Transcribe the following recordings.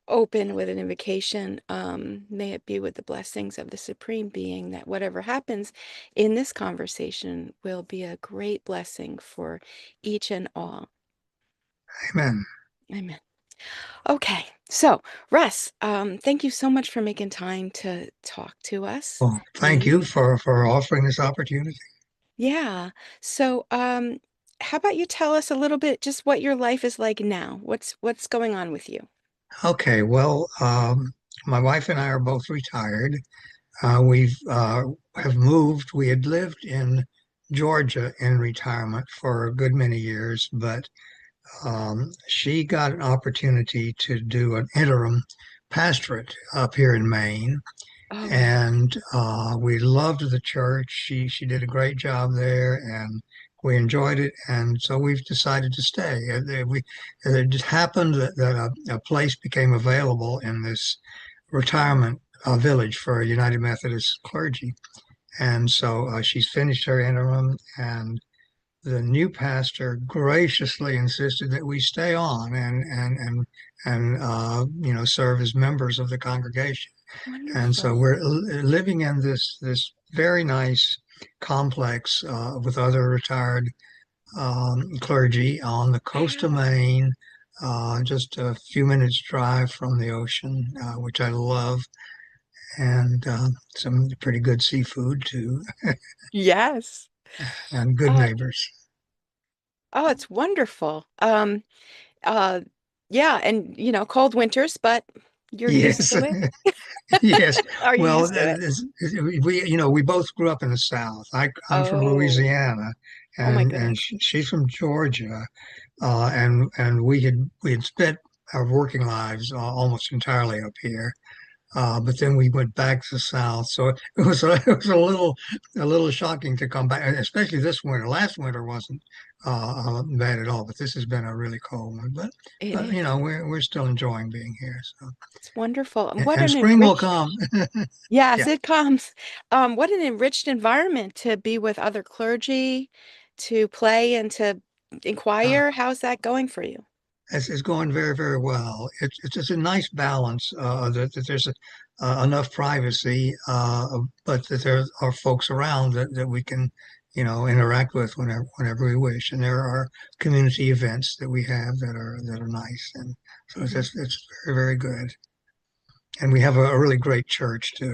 open with an invocation. May it be with the blessings of the Supreme Being that whatever happens in this conversation will be a great blessing for each and all. Amen. Amen. Okay, so Russ, thank you so much for making time to talk to us. Well, thank Me. you for offering this opportunity. Yeah. So, how about you tell us a little bit just what your life is like now? What's going on with you? Okay, well, my wife and I are both retired. We've have moved. We had lived in Georgia in retirement for a good many years, but she got an opportunity to do an interim pastorate up here in Maine, Oh, wow. and we loved the church. She did a great job there, and we enjoyed it, and so we've decided to stay. It just happened that a place became available in this retirement village for United Methodist clergy, and so she's finished her interim, and the new pastor graciously insisted that we stay on and serve as members of the congregation. And so Wonderful. we're living in this very nice complex with other retired clergy on the coast of Wow. Maine, just a few minutes drive from the ocean, which I love, and some pretty good seafood too, Yes. and good Uh, neighbors. oh, it's wonderful. Uh, yeah, and cold winters, but you're used Yes, to it. yes. Are you Well, used to it? we both grew up in the South. I'm from Oh, Louisiana, oh my and goodness. she's from Georgia, and we had spent our working lives almost entirely up here. But then we went back to the South, so it was a little shocking to come back, especially this winter. Last winter wasn't bad at all, but this has been a really cold one. It But is. we're still enjoying being here. So It's wonderful. And what and an spring will enriched, come. yes, Yeah. it comes. What an enriched environment to be with other clergy, to play and to Uh, inquire. How's that going for you? it's going very, very well. It's just a nice balance that there's enough privacy, but that there are folks around that we can, interact with whenever we wish. And there are community events that we have that are nice, and so Hmm. it's very, very good. And we have a really great church to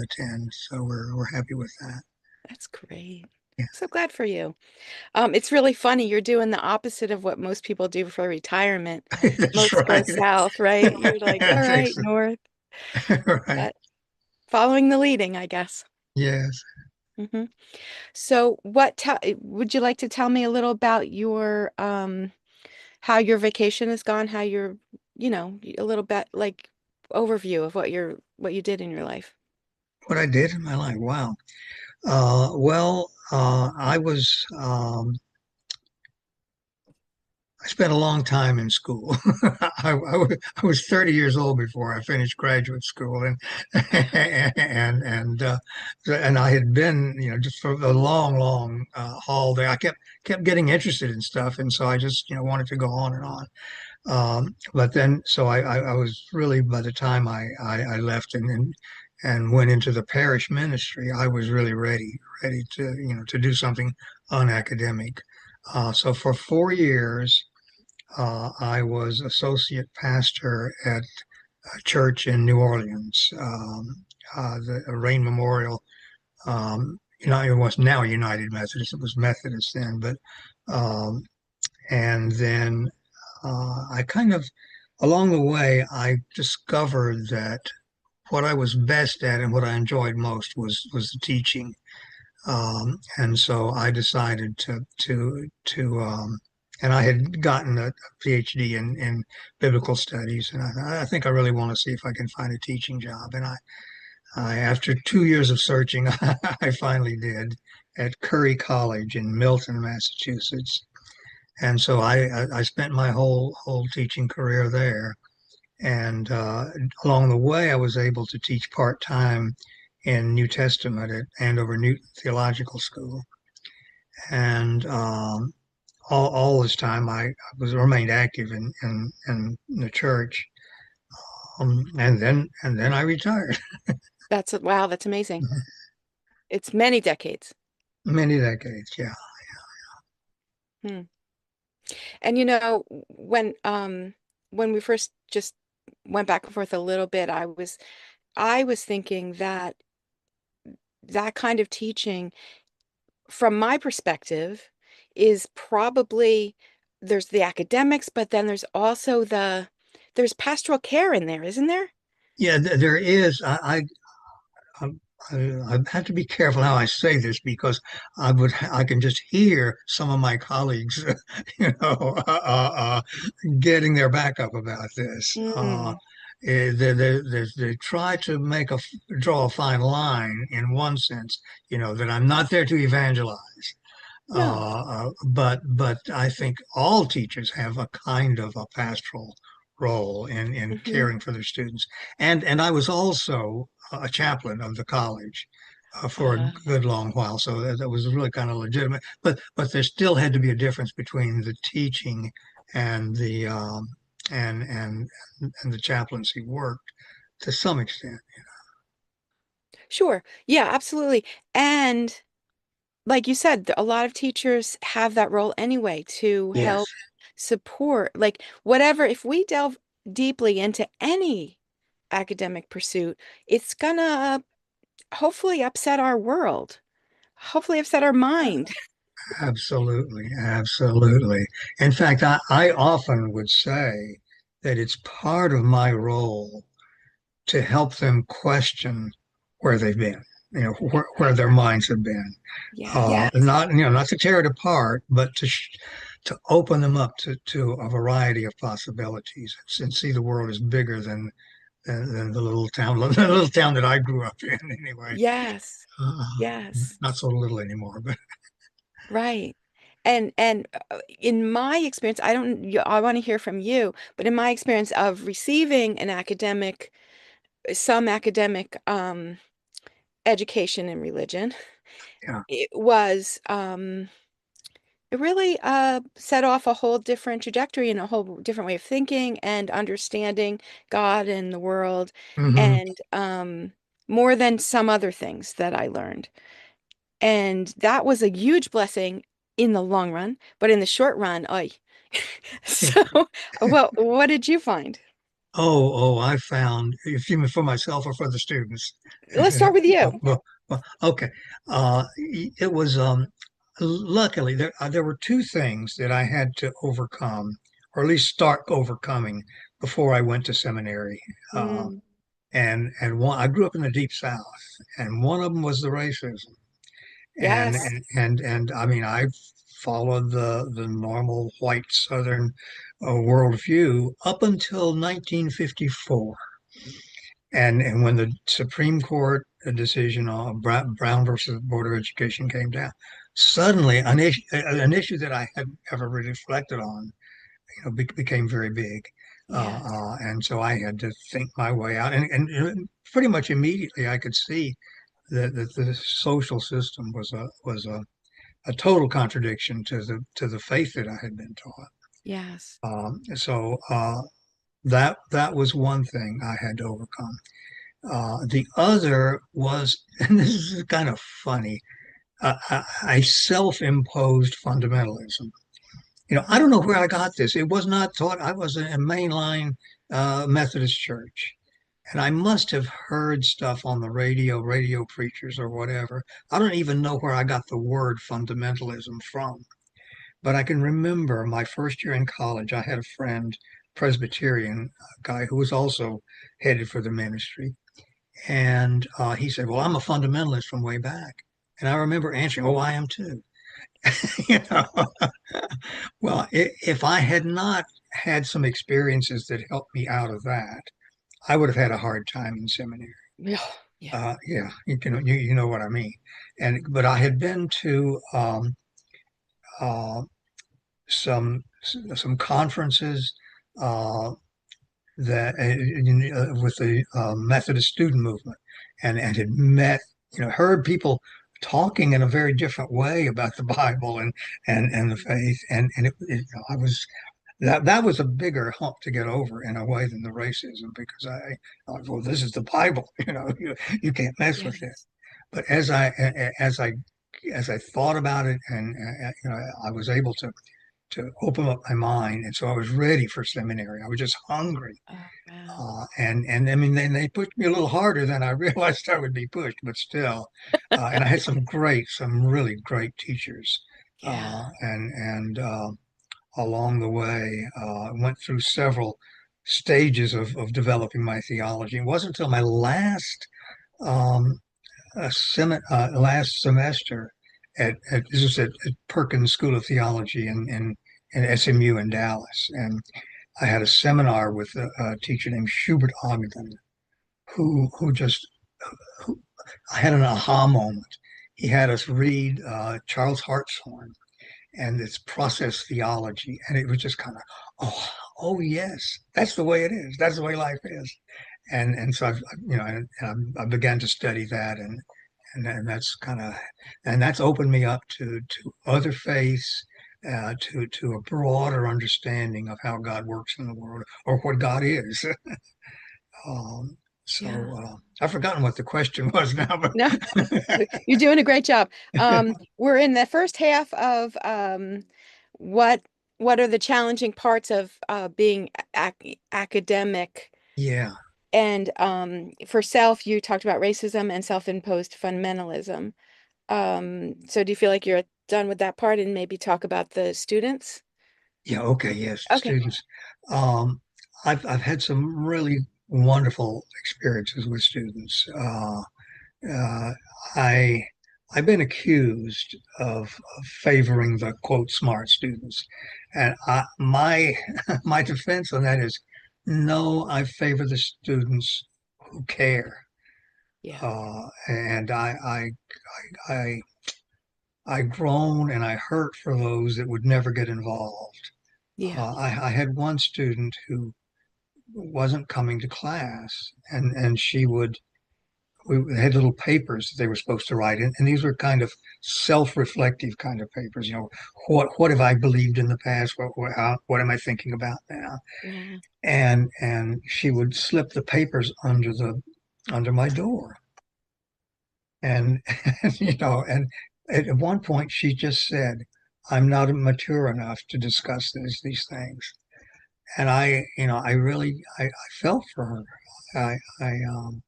attend, so we're happy with that. That's great. Yeah, So glad for you. It's really funny. You're doing the opposite of what most people do for retirement. that's Most go right. south, right? You're like, all That's right, excellent. north, Right. but following the leading, I guess. Yes. Hmm. So, would you like to tell me a little about your how your vacation has gone, how you're, a little bit like overview of what you did in your life? What I did in my life. Wow. I was I spent a long time in school. I was 30 years old before I finished graduate school, and and I had been, just for a long, long haul there. I kept getting interested in stuff, and so I just, wanted to go on and on. But then, so I was really, by the time I left and went into the parish ministry, I was really ready to, to do something unacademic. So for 4 years, I was associate pastor at a church in New Orleans, the Rain Memorial. It was now United Methodist. It was Methodist then, but and then I kind of, along the way, I discovered that what I was best at and what I enjoyed most was the teaching. And so I decided and I had gotten a PhD in biblical studies, and I think I really want to see if I can find a teaching job. And after 2 years of searching, I finally did at Curry College in Milton, Massachusetts. And so I spent my whole teaching career there. And along the way, I was able to teach part time in New Testament at Andover Newton Theological School. And all this time, I was remained active in the church. And then I retired. Wow, that's amazing. It's many decades. Many decades, yeah. Hmm. And when we first just went back and forth a little bit, I was thinking that that kind of teaching, from my perspective, is probably there's the academics, but then there's pastoral care in there, isn't there? Yeah, there is. Um, I have to be careful how I say this because I can just hear some of my colleagues, you know, getting their back up about this. Mm, They try to draw a fine line in one sense, that I'm not there to evangelize. no. But I think all teachers have a kind of a pastoral role in Hmm. caring for their students. And I was also a chaplain of the college for a Uh, good long while, so that was really kind of legitimate. But there still had to be a difference between the teaching and the and the chaplaincy work to some extent. sure. Yeah, absolutely. And like you said, a lot of teachers have that role anyway to Yes, help support, like whatever, if we delve deeply into any academic pursuit, it's gonna hopefully upset our world, hopefully upset our mind. absolutely, absolutely. In fact, I often would say that it's part of my role to help them question where they've been, where their Exactly. minds have been. Yes. Not to tear it apart, but to open them up to a variety of possibilities and see the world as bigger than the little town, the little town that I grew up in anyway. Yes. Uh, Yes. Not so little anymore, but Right. And in my experience, I want to hear from you, but in my experience of receiving some academic education in religion, yeah. it really set off a whole different trajectory and a whole different way of thinking and understanding God and the world, Hmm. and more than some other things that I learned. And that was a huge blessing in the long run, but in the short run, oi. So, well, what did you find? I found, if you mean for myself or for the students. Let's start with you. Okay. It was luckily there were two things that I had to overcome, or at least start overcoming before I went to seminary. Uh, Mm, and one, I grew up in the Deep South, and one of them was the racism. And yes, and I mean, I followed the normal white Southern worldview up until 1954. And when the Supreme Court decision on Brown versus Board of Education came down, suddenly an issue that I hadn't ever really reflected on, became very big. yes, And so I had to think my way out. And pretty much immediately I could see that the social system was a total contradiction to the faith that I had been taught. yes. So that was one thing I had to overcome. The other was, and this is kind of funny, I self-imposed fundamentalism. I Mhm. don't know where I got this. It was not taught. I was in a mainline Methodist church, and I must have heard stuff on the radio preachers or whatever. I don't even know where I got the word fundamentalism from, but I can remember my first year in college. I had a friend, Presbyterian guy, who was also headed for the ministry. And he said, "Well, I'm a fundamentalist from way back." And I remember answering, "Oh, I am too." You know, well, if I had not had some experiences that helped me out of that, I would have had a hard time in seminary. Yeah, yeah. Yeah, you know what I mean. But I had been to uh, some conferences uh, that with the Methodist student movement, and had met, heard people talking in a very different way about the Bible and the faith, and I was that was a bigger hump to get over in a way than the racism because well, this is the Bible, you can't mess with it. Yes. But as I thought about it, and I was able to open up my mind, and so I was ready for seminary. I was just hungry, Oh, wow. and I mean, they pushed me a little harder than I realized I would be pushed, but still, and I had some really great teachers, Yeah. and along the way, went through several stages of developing my theology. It wasn't until my um, last semester at this was at Perkins School of Theology in SMU in Dallas, and I had a seminar with a teacher named Schubert Ogden, who just who, I had an aha moment. He had us read Charles Hartshorne and it's process theology, and it was just kind of, oh yes, that's the way it is. That's the way life is, and so I began to study that, and that's kind of, and that's opened me up to other faiths. To a broader understanding of how God works in the world or what God is. Um, Yeah. I've forgotten what the question was now, but No, you're doing a great job. We're in the first half of what what are the challenging parts of being academic. yeah, And for self, you talked about racism and self-imposed fundamentalism. So do you feel like you're done with that part and maybe talk about the students? yeah, okay, yes, Okay. students. Um, I've had some really wonderful experiences with students. Uh, I I've been accused of favoring the quote smart students, and my my defense on that is no, I favor the students who care, Yeah. and I I groan and I hurt for those that would never get involved. Yeah. I had one student who wasn't coming to class, and she would we had little papers that they were supposed to write in, and these were kind of self-reflective kind of papers. What have I believed in the past? What am I thinking about now? Yeah. And she would slip the papers under my door, and and at one point she just said, "I'm not mature enough to discuss these things." And I really, I felt for her. I, I, um,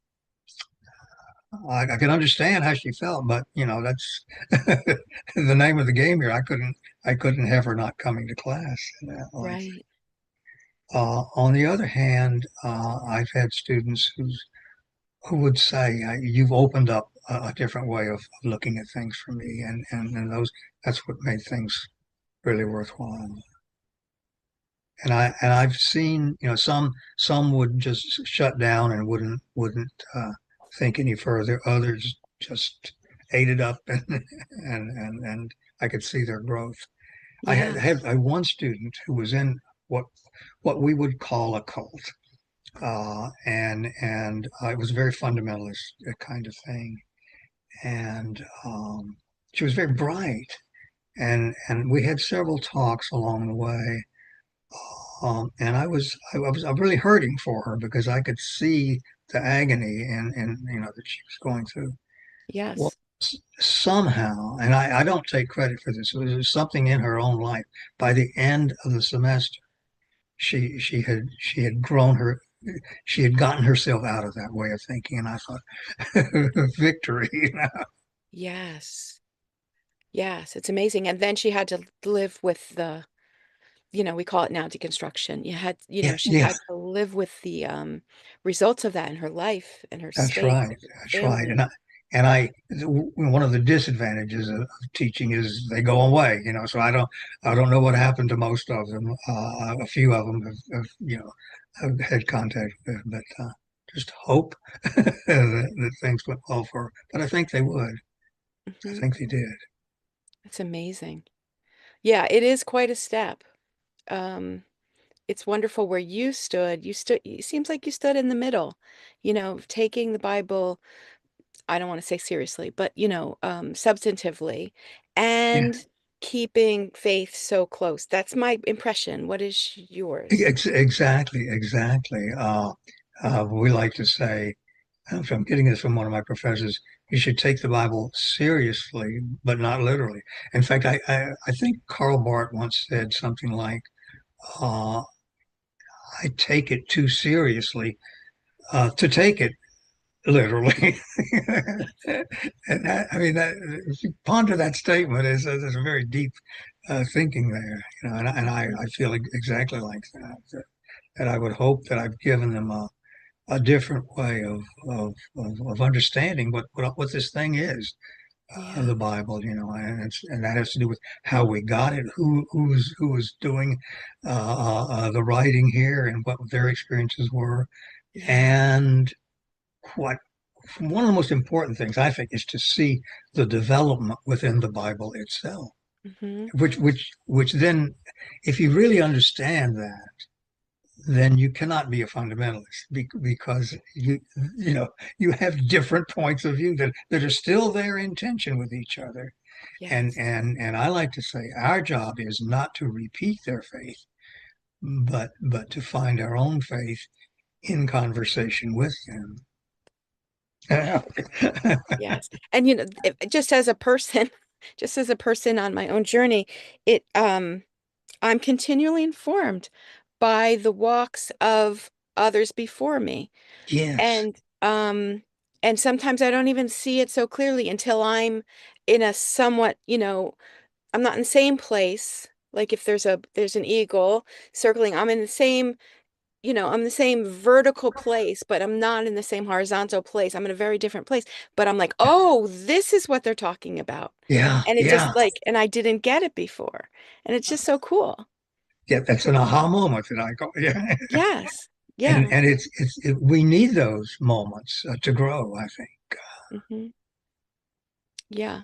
I can understand how she felt, but that's the name of the game here. I couldn't have her not coming to class in that life. Right. On the other hand, I've had students who would say, "You've opened up a different way of looking at things for me," and that's what made things really worthwhile. I've seen, some would just shut down and wouldn't think any further. Others just ate it up, and I could see their growth. Yeah. I had one student who was in what what we would call a cult, and it was a very fundamentalist kind of thing, and she was very bright, and we had several talks along the way. And I was really hurting for her because I could see the agony and that she was going through. Well, Yes. somehow, and I don't take credit for this, it was something in her own life. By the end of the semester, she had grown she had gotten herself out of that way of thinking, and I thought, victory. Yes. Yes. It's amazing. And then she had to live with the, we call it now deconstruction. Yeah, She yeah. had to live with the results of that in her life and her That's space right. and her That's right. family. One of the disadvantages of teaching is they go away, so I don't know what happened to most of them. A few of them have had contact with, but just hope that things went well for her. But I think they would. I Hmm. think they did. It's amazing. Yeah, it is quite a step. Um, it's wonderful where you stood. It seems like you stood in the middle, taking the Bible, I don't want to say seriously, but substantively, Yeah. and keeping faith so close. That's my impression. What is yours? Exactly, exactly. We like to say, I'm getting this from one of my professors, you should take the Bible seriously, but not literally. In fact, I think Karl Barth once said something like, uh, I take it too seriously to take it literally. And that, I mean, that, if you ponder that statement, there's a very deep thinking there, Mhm. I feel exactly like that I would hope that I've given them a different way of understanding what this thing is, Yeah. the Bible, and that has to do with how we got it, who was doing the writing here, and what their experiences were, Yeah. and what one of the most important things I think is to see the development within the Bible itself, Hmm. which then, if you really understand that, then you cannot be a fundamentalist because you have different points of view that are still there in tension with each other. And Yes. and and I like to say our job is not to repeat their faith, but to find our own faith in conversation with them. Yes. And just as a person, just as a person on my own journey, it I'm continually informed by the walks of others before me. Yes. And and sometimes I don't even see it so clearly until I'm in a somewhat, I'm not in the same place. Like if there's an eagle circling, I'm in the same, I'm in the same vertical place, but I'm not in the same horizontal place. I'm in a very different place. But I'm like, oh, this is what they're talking about. Yeah. And it Yeah. just like, and I didn't get it before. And it's just so cool. Yeah. That's an aha moment that I go. Yeah. Yes. And Yeah. and we need those moments to grow, I think. Hmm. Yeah.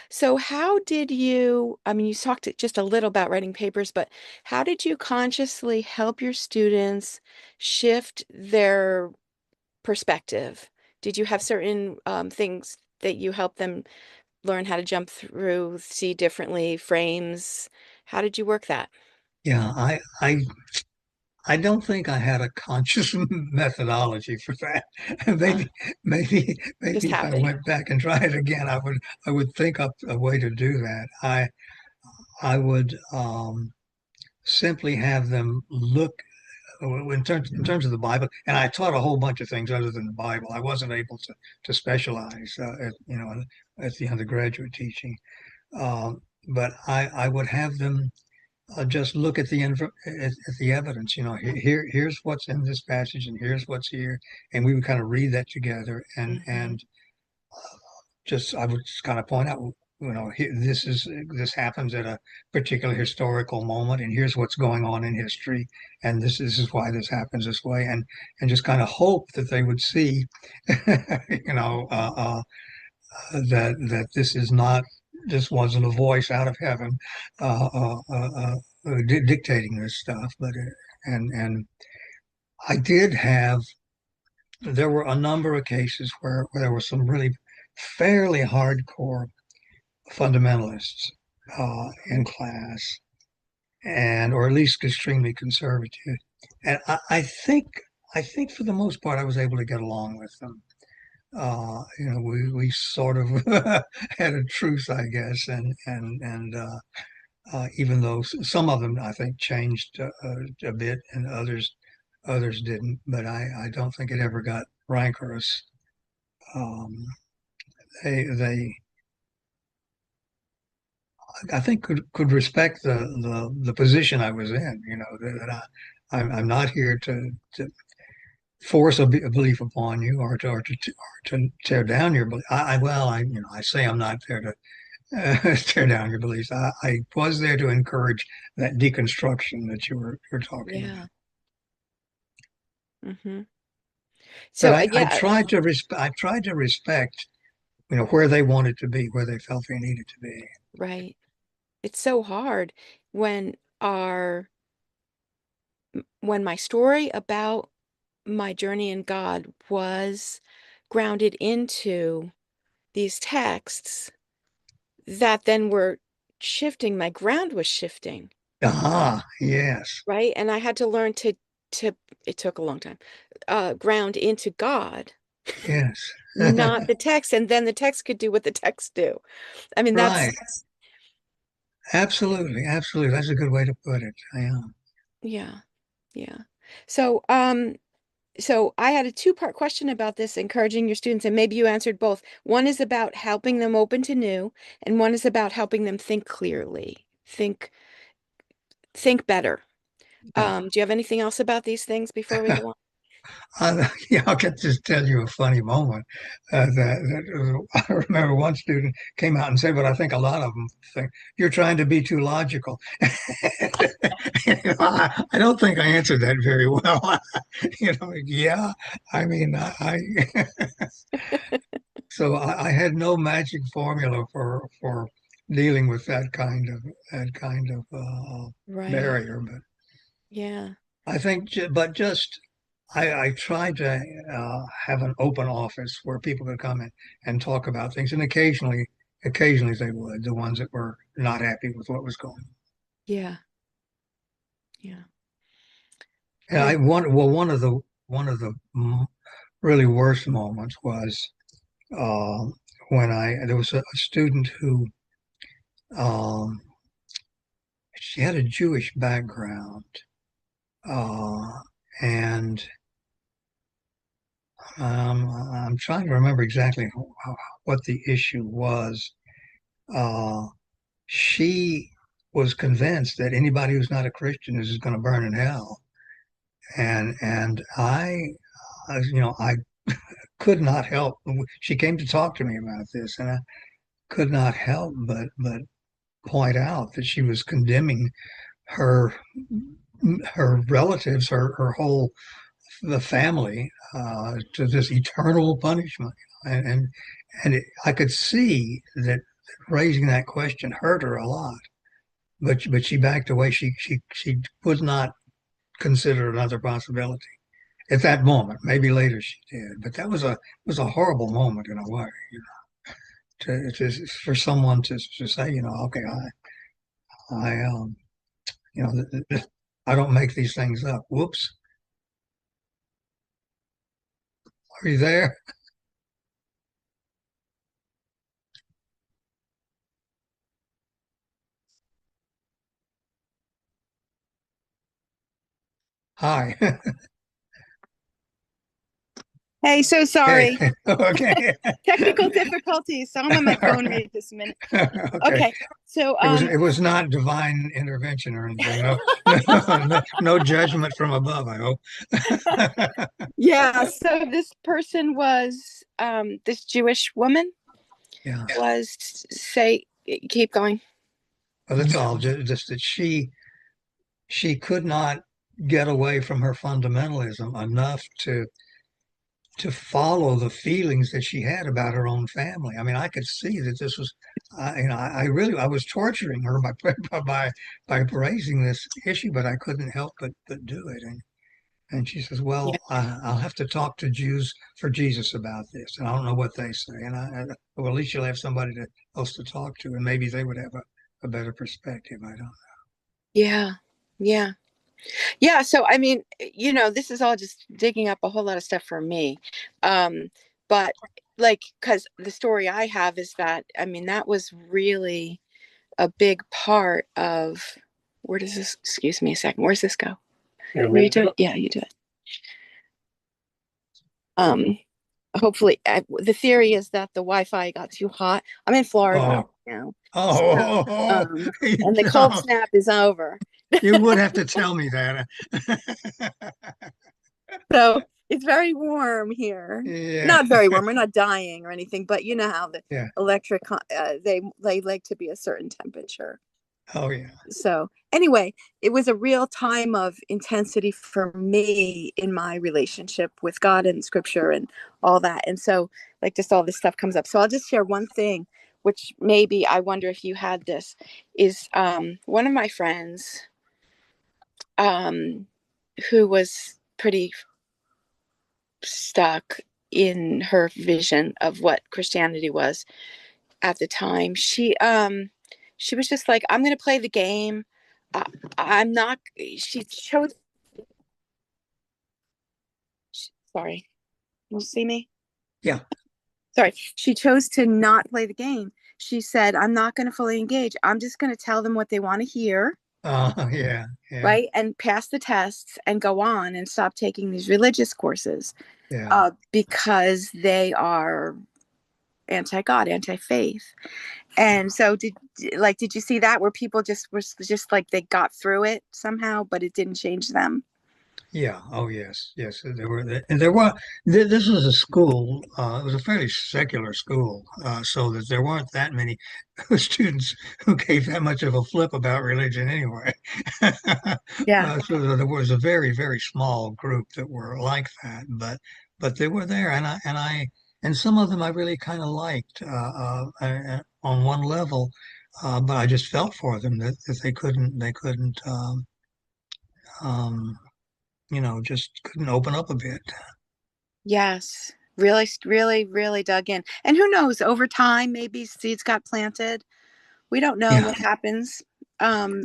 So how did you, I mean, you talked just a little about writing papers, but how did you consciously help your students shift their perspective? Did you have certain things that you helped them learn how to jump through, see differently, frames? How did you work that? Yeah. I don't think I had a conscious methodology for that. Uh, Maybe just if I happened. went back and tried it again, I would think up a way to do that. I would simply have them look in terms of the Bible, and I taught a whole bunch of things other than the Bible. I wasn't able to specialize, at the undergraduate teaching. But I would have them just look at at the evidence. Here's what's in this passage, and here's what's here, and we would kind of read that together, Hmm. and just I would just kind of point out, this happens at a particular historical moment, and here's what's going on in history, and this is why this happens this way, and just kind of hope that they would see, you know, that this is not this wasn't a voice out of heaven dictating this stuff, but and I did have there were a number of cases where there were some really fairly hardcore fundamentalists in class, and or at least extremely conservative. And I think for the most part I was able to get along with them. We sort of had a truce, I guess, and even though some of them I think changed a bit, and others didn't, but I don't think it ever got rancorous. Um, they I think could respect the position I was in. I'm not here to force a belief upon you, or to tear down your belief. I say I'm not there to tear down your beliefs. I was there to encourage that deconstruction that you were talking about. Yeah. Hmm. But So I yeah, tried to respect, where they wanted to be, where they felt they needed to be. right. It's so hard when our when my story about my journey in God was grounded into these texts that then were shifting, my ground was shifting, Ah, yes, right? And I had to learn to it took a long time, ground into God, yes. not the text. And then the text could do what the text do. I mean, Right. Absolutely, absolutely. That's a good way to put it. Yeah. yeah, yeah. So, so I had a two-part question about this, encouraging your students, and maybe you answered both. One is about helping them open to new, and one is about helping them think clearly, think better. Yeah. Do you have anything else about these things before we go on? Yeah, I can just tell you a funny moment. I remember one student came out and said, "But I think a lot of them think you're trying to be too logical." I don't think I answered that very well. Yeah. I mean, so I had no magic formula for dealing with that kind of Right. barrier, but Yeah. I think, but just I tried to have an open office where people could come in and talk about things, and occasionally they would, the ones that were not happy with what was going on. Yeah. Yeah. And Good. one of the really worst moments was uh, when I there was a student who um, she had a Jewish background, uh, and I'm trying to remember exactly what the issue was. Uh, she was convinced that anybody who's not a Christian is going to burn in hell, and I could not help. She came to talk to me about this, and I could not help but point out that she was condemning her her relatives, her whole the family to this eternal punishment, and I could see that raising that question hurt her a lot. But she backed away. She would not consider another possibility at that moment. Maybe later she did, but that was a horrible moment in a way. For someone to say, okay, I you know, I don't make these things up. Whoops, are you there? Hi. Hey, so Hey. sorry. Okay. Technical difficulties. So I'm on my phone right this minute. Okay. Okay. So It was not divine intervention or anything. No, no judgment from above, I hope. yeah, so this person was this Jewish woman Yeah. was say keep going. Well, that's all. Just that she could not get away from her fundamentalism enough to follow the feelings that she had about her own family. I mean, I could see that this was, I really, I was torturing her by raising this issue, but I couldn't help but do it. And she says, Yeah. "Well, I'll have to talk to Jews for Jesus about this, and I don't know what they say." And well, at least you'll have somebody else to talk to, and maybe they would have a better perspective. I don't. Yeah. Yeah. Yeah, so I mean, this is all just digging up a whole lot of stuff for me. But like, because the story I have is that, I mean, that was really a big part of where does this, excuse me a second, where's this go? Where you do it? Yeah, you do it. Um, hopefully, the theory is that the Wi-Fi got too hot. I'm in Florida right Oh, now. So, oh, and the cold no, snap is over. you would have to tell me that. So it's very warm here. Yeah, Not very warm. We're not dying or anything, but you know how the yeah. electric they like to be a certain temperature. Oh, yeah. So anyway, it was a real time of intensity for me in my relationship with God and Scripture and all that. And so, like, just all this stuff comes up. So I'll just share one thing, which maybe I wonder if you had this. Is one of my friends um, who was pretty stuck in her vision of what Christianity was at the time. She was just like, I'm going to play the game. Uh, I'm not, she chose, sorry, you see me? Yeah. Sorry. She chose to not play the game. She said, I'm not going to fully engage. I'm just going to tell them what they want to hear, Yeah. Yeah. right? And pass the tests and go on and stop taking these religious courses Yeah. because they are anti-God, anti-faith. And so did you see that where people just was just like they got through it somehow, but it didn't change them? Yeah. Oh, yes. Yes. There were, and there were, this was a school, it was a fairly secular school, so that there weren't that many students who gave that much of a flip about religion anyway. Yeah. So there was a very, very small group that were like that, but they were there, and some of them I really kind of liked, on one level, but I just felt for them that they couldn't, um, just couldn't open up a bit. Yes. Really, really, really dug in. And who knows, over time, maybe seeds got planted. We don't know Yeah, what happens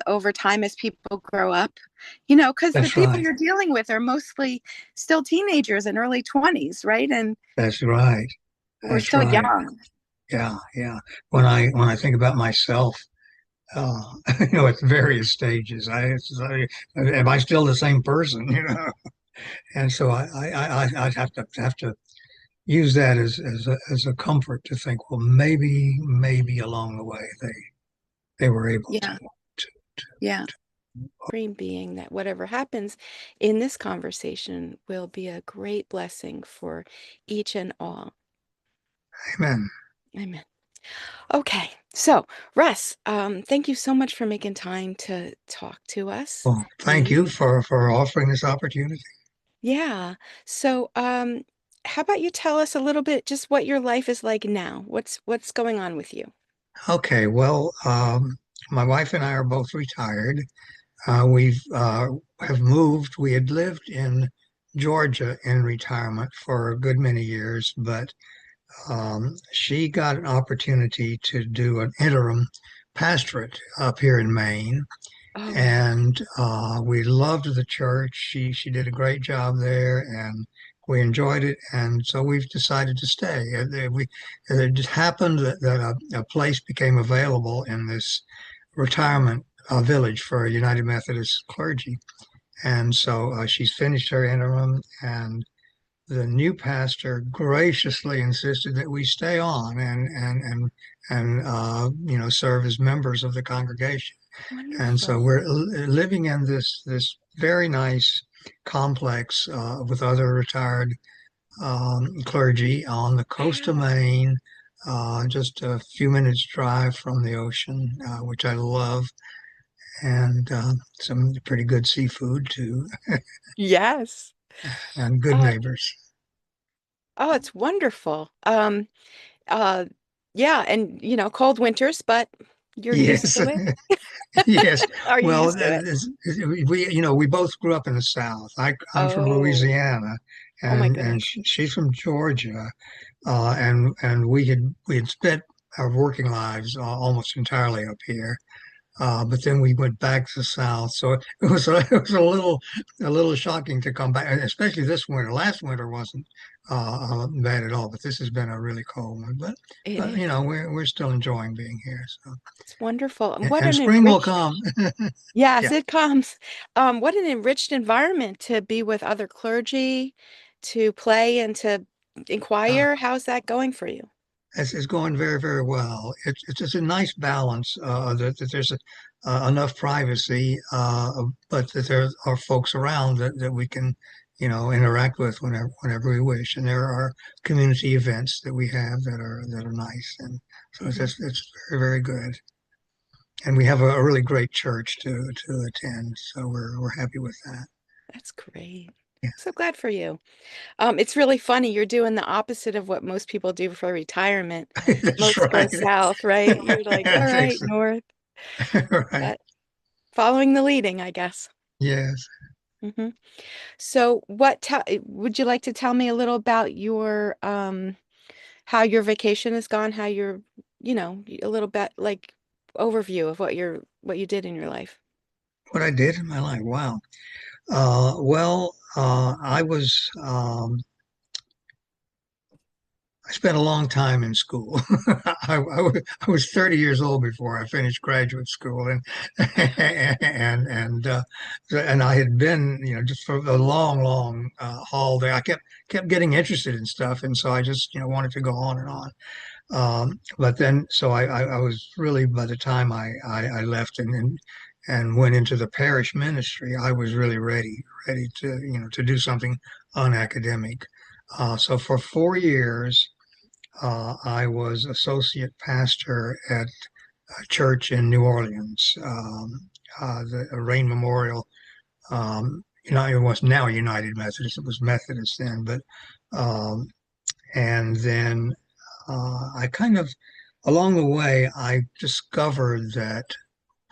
over time as people grow up, because the that's people right. you're dealing with are mostly still teenagers and early 20s, right? And That's right. we're That's still right. young. Yeah, yeah. When I think about myself, uh, at various stages, am I still the same person? And so I have to use that as a comfort to think, well, maybe along the way they were able Yeah. to. Yeah. Dream being that whatever happens in this conversation will be a great blessing for each and all. Amen. Amen. Okay. So, Russ, thank you so much for making time to talk to us. Well, thank And you for offering this opportunity. yeah. So, how about you tell us a little bit just what your life is like now? What's going on with you? Okay, well, my wife and I are both retired. We've have moved. We had lived in Georgia in retirement for a good many years, but she got an opportunity to do an interim pastorate up here in Maine, Oh, wow. and we loved the church. She did a great job there, and we enjoyed it, and so we've decided to stay. It just happened that a place became available in this retirement village for United Methodist clergy, and so she's finished her interim, and the new pastor graciously insisted that we stay on and serve as members of the congregation. And so Wonderful. we're living in this very nice complex with other retired clergy on the coast of Maine, just a few minutes drive from the ocean, which I love, and some pretty good seafood too, Yes. and good Oh, neighbors. oh, it's wonderful. Uh, yeah, and cold winters, but you're used Yes, to it. yes. Are you Well, used to it? we both grew up in the South. I'm from Oh, Louisiana, oh my and goodness. she's from Georgia, and we had spent our working lives almost entirely up here. But then we went back to the South, so it was a little shocking to come back, especially this winter. Last winter wasn't bad at all, but this has been a really cold one. But It but is. we're still enjoying being here. So It's wonderful. And what and an spring will enriched, come. yes, Yeah. it comes. What an enriched environment to be with other clergy, to play and to Uh, inquire. How's that going for you? it's going very, very well. It's just a nice balance that there's enough privacy, but that there are folks around that we can, interact with whenever we wish. And there are community events that we have that are nice, and so Hmm. it's very, very good. And we have a really great church to attend, so we're happy with that. That's great. Yeah, So glad for you. It's really funny. You're doing the opposite of what most people do for retirement. that's Most go right. south, right? You're like, all I think right, so. north, Right. but following the leading, I guess. Yes. Hmm. So, would you like to tell me a little about your how your vacation has gone, how you're, a little bit like overview of what you did in your life. What I did in my life. Wow. I was I spent a long time in school. I was 30 years old before I finished graduate school, and and I had been, just for a long, long haul there. I kept getting interested in stuff, and so I just, wanted to go on and on. But then, so I was really, by the time I left and went into the parish ministry, I was really ready to, to do something unacademic. So for 4 years. I was associate pastor at a church in New Orleans, the Rain Memorial. It was now United Methodist. It was Methodist then, but um, and then I kind of along the way I discovered that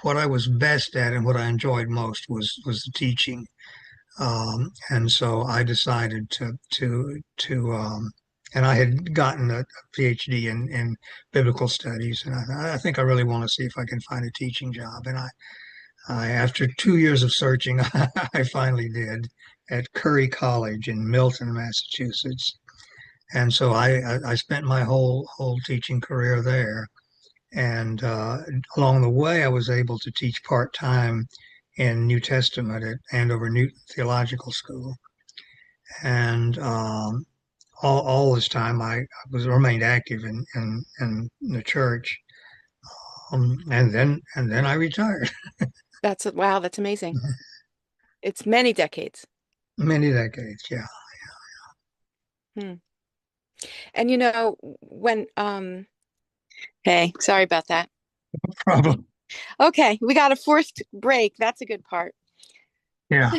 what I was best at and what I enjoyed most was the teaching. And so I decided and I had gotten a PhD in biblical studies, and I think I really want to see if I can find a teaching job. And after 2 years of searching, I finally did at Curry College in Milton, Massachusetts. And so I spent my whole teaching career there. And along the way, I was able to teach part-time in New Testament at Andover Newton Theological School. And all this time, I was remained active in the church. And then I retired. Wow, that's amazing. It's many decades. Many decades, yeah. Hmm. And when hey, sorry about that. No problem. Okay, we got a forced break. That's a good part. Yeah.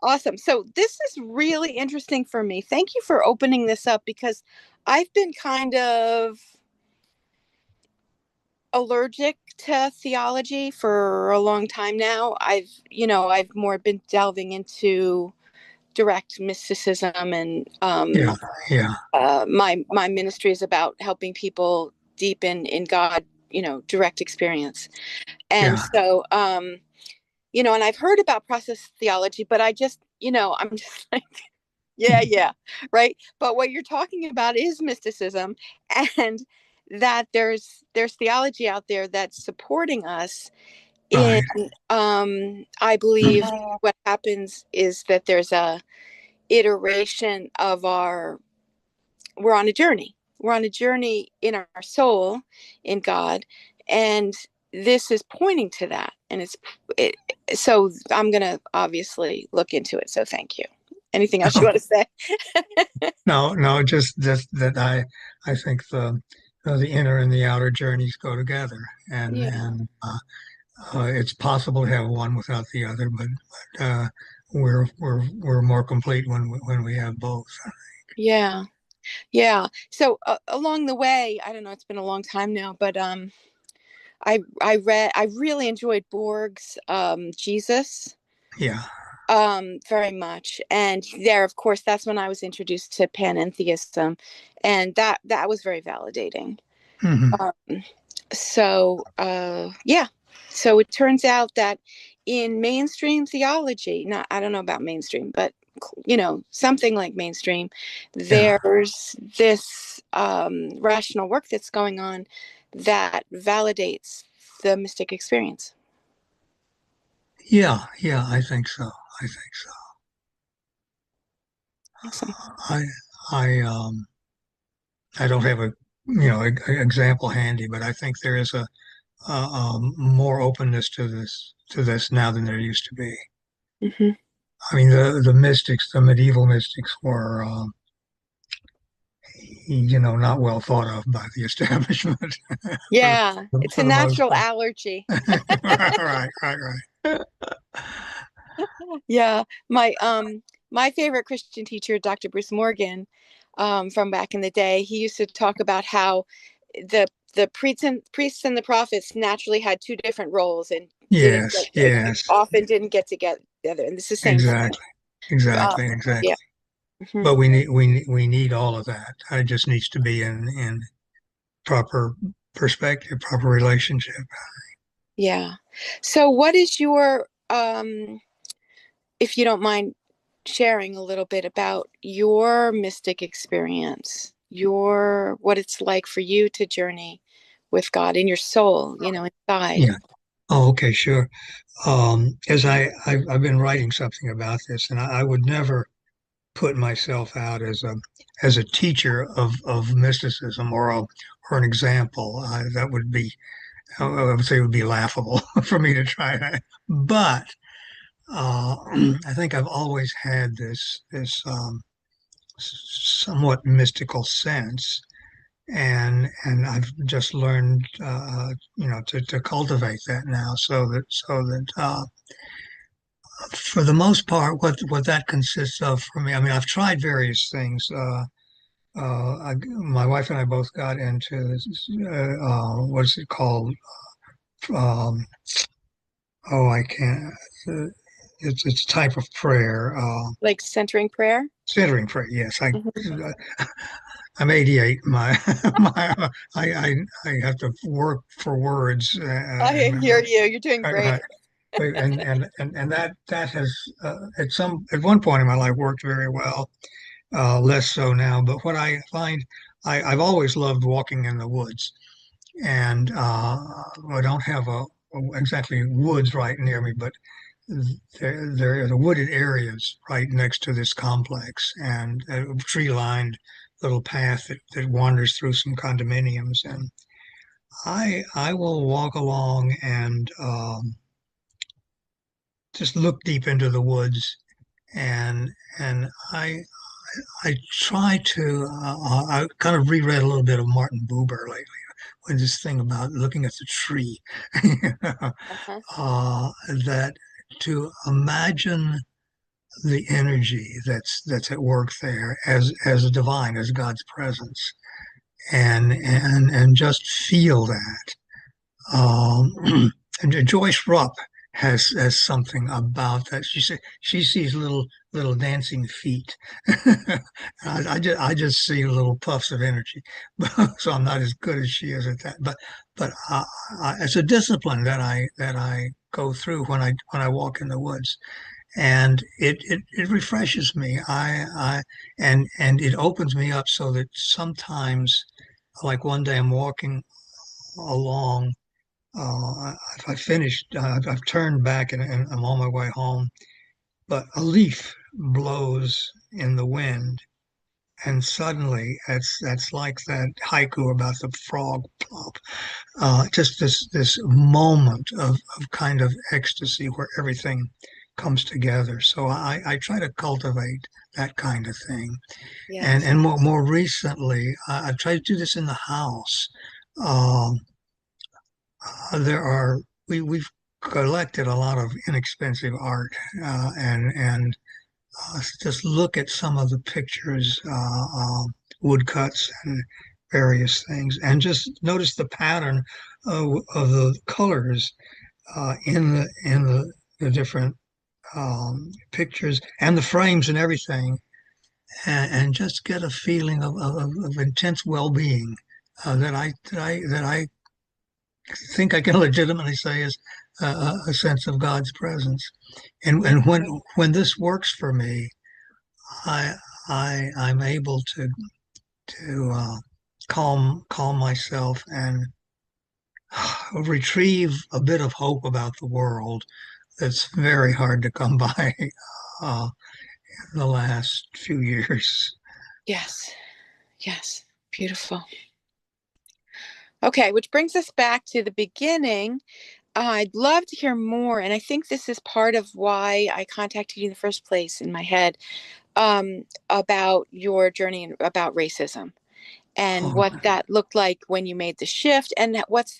Awesome. So this is really interesting for me. Thank you for opening this up because I've been kind of allergic to theology for a long time now. I've more been delving into direct mysticism, and Yeah. Yeah. my ministry is about helping people deepen in God, direct experience. And Yeah. so, and I've heard about process theology, but I'm just like, yeah, yeah, right. But what you're talking about is mysticism, and that there's theology out there that's supporting us in. Right. I believe what happens is that there's a iteration of we're on a journey. We're on a journey in our soul, in God, and this is pointing to that. And it, so I'm gonna obviously look into it. So thank you. Anything else you want to say? No, no, just that I think the inner and the outer journeys go together, and Yeah. it's possible to have one without the other, but we're more complete when we have both. Yeah. Yeah. So along the way, I don't know, it's been a long time now, but I really enjoyed Borg's Jesus Yeah. very much. And there, of course, that's when I was introduced to panentheism, and that was very validating. Hmm. Um, yeah. So it turns out that in mainstream theology, not I don't know about mainstream, but something like mainstream, Yeah. there's this rational work that's going on that validates the mystic experience. Yeah. Yeah. I think so. I think so. Awesome. I I I don't have a example handy, but I think there is a more openness to this now than there used to be. Hmm. I mean, the mystics, the medieval mystics were, not well thought of by the establishment for the, Yeah, it's for a the most natural part. allergy. Right, right, right. Yeah, my favorite Christian teacher, Dr. Bruce Morgan, from back in the day, he used to talk about how the priests and the prophets naturally had two different roles and Yes, yes, often didn't get together. And it's the same thing. exactly, exactly, Yeah. exactly. Hmm. But we need all of that. It just needs to be in proper perspective, proper relationship. Yeah. So what is your if you don't mind sharing a little bit about your mystic experience, your what it's like for you to journey with God in your soul, inside. Yeah. Oh, okay, sure. As I've been writing something about this, and I would never put myself out as a teacher of mysticism or an example. That would be, I would say, it would be laughable for me to try that. But I think I've always had this somewhat mystical sense, and I've just learned, to cultivate that now, so that for the most part, what that consists of for me, I mean, I've tried various things. My wife and I both got into this, what is it called? Um, oh, I can't. Uh, it's a type of prayer. Like centering prayer? Centering prayer. Yes, Mhm. I'm 88. I have to work for words, I and hear you. You're doing right, great. right. And that has at one point in my life worked very well. Less so now. But what I find, I've always loved walking in the woods, and I don't have exactly woods right near me, but there are the wooded areas right next to this complex, and a tree-lined little path that wanders through some condominiums, and I will walk along and just look deep into the woods, and and I try to. I kind of reread a little bit of Martin Buber lately, with this thing about looking at the tree. You know, Uh-huh. that to imagine the energy that's at work there as a divine, as God's presence, and just feel that. And Joyce Rupp has something about that. She sees little dancing feet. I just see little puffs of energy, so I'm not as good as she is at that. But it's a discipline that I go through when I walk in the woods, and it refreshes me. And it opens me up so that sometimes, like one day, I'm walking along. I finished. I've turned back and I'm on my way home, but a leaf blows in the wind, and suddenly that's like that haiku about the frog plop. Just this moment of kind of ecstasy where everything comes together. So I try to cultivate that kind of thing, and Yes. and more recently, I try to do this in the house. Um, there are we've collected a lot of inexpensive art, and just look at some of the pictures, woodcuts and various things, and just notice the pattern of the colors in the different pictures and the frames and everything, and just get a feeling of intense well-being, that I think I can legitimately say is a sense of God's presence. And Yeah. and when this works for me, I I'm able to calm myself and retrieve a bit of hope about the world that's very hard to come by uh, in the last few years. Yes. Yes. Beautiful. Okay, which brings us back to the beginning. I'd love to hear more, and I think this is part of why I contacted you in the first place in my head, about your journey and about racism and Oh, what that looked like when you made the shift, and what's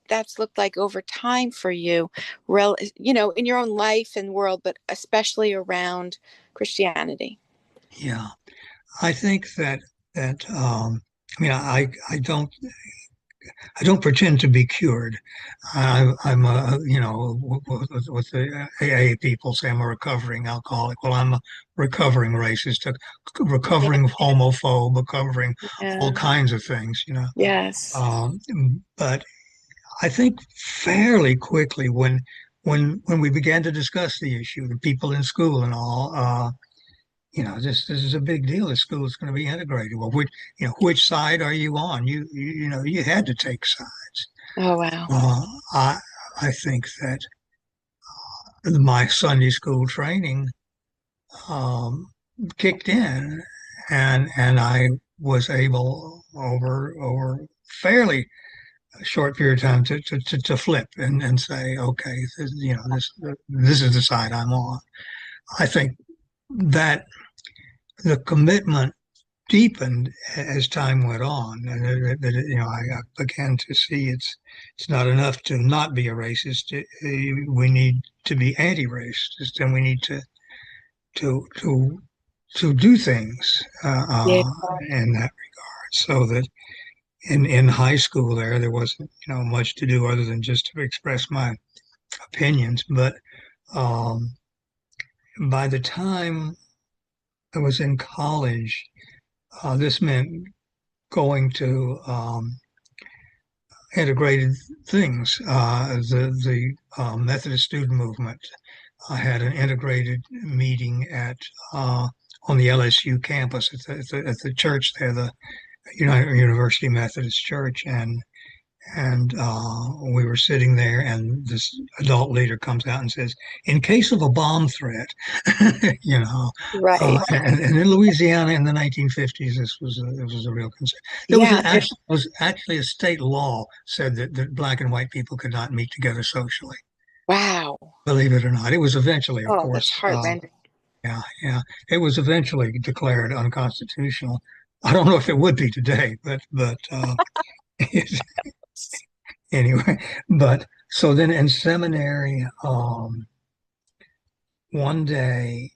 that's looked like over time for you, in your own life and world, but especially around Christianity. yeah. I think that I mean, I don't. I don't pretend to be cured. I'm a, you know, what the AA people say, I'm a recovering alcoholic. Well, I'm a recovering racist, a Yeah. recovering homophobe, recovering all Yeah. kinds of things, you know. Yes. Um, but I think fairly quickly when we began to discuss the issue, the people in school and all, you know, this is a big deal. The school is going to be integrated. Well, which side are you on? You know, you had to take sides. Oh, wow. Uh, I I think that my Sunday school training um, kicked in, and I was able over fairly short period of time to flip and say, okay, you know, this is the side I'm on. I think that the commitment deepened as time went on, and you know, I began to see it's not enough to not be a racist. We need to be anti-racist, and we need to to to do things Yeah. in that regard, so that in high school there wasn't, you know, much to do other than just to express my opinions. But um, by the time I was in college, this meant going to integrated things. The Methodist student movement had an integrated meeting at on the LSU campus at the church there, the University Methodist Church, and we were sitting there, and this adult leader comes out and says, "In case of a bomb threat," you know, Right. and in Louisiana in the 1950s, this was a real concern. Yeah. Was actually a state law said that black and white people could not meet together socially. Wow. Believe it or not, it was eventually, of Oh, that's course, heartrending. yeah, it was eventually declared unconstitutional. I don't know if it would be today, but anyway, but so then in seminary, one day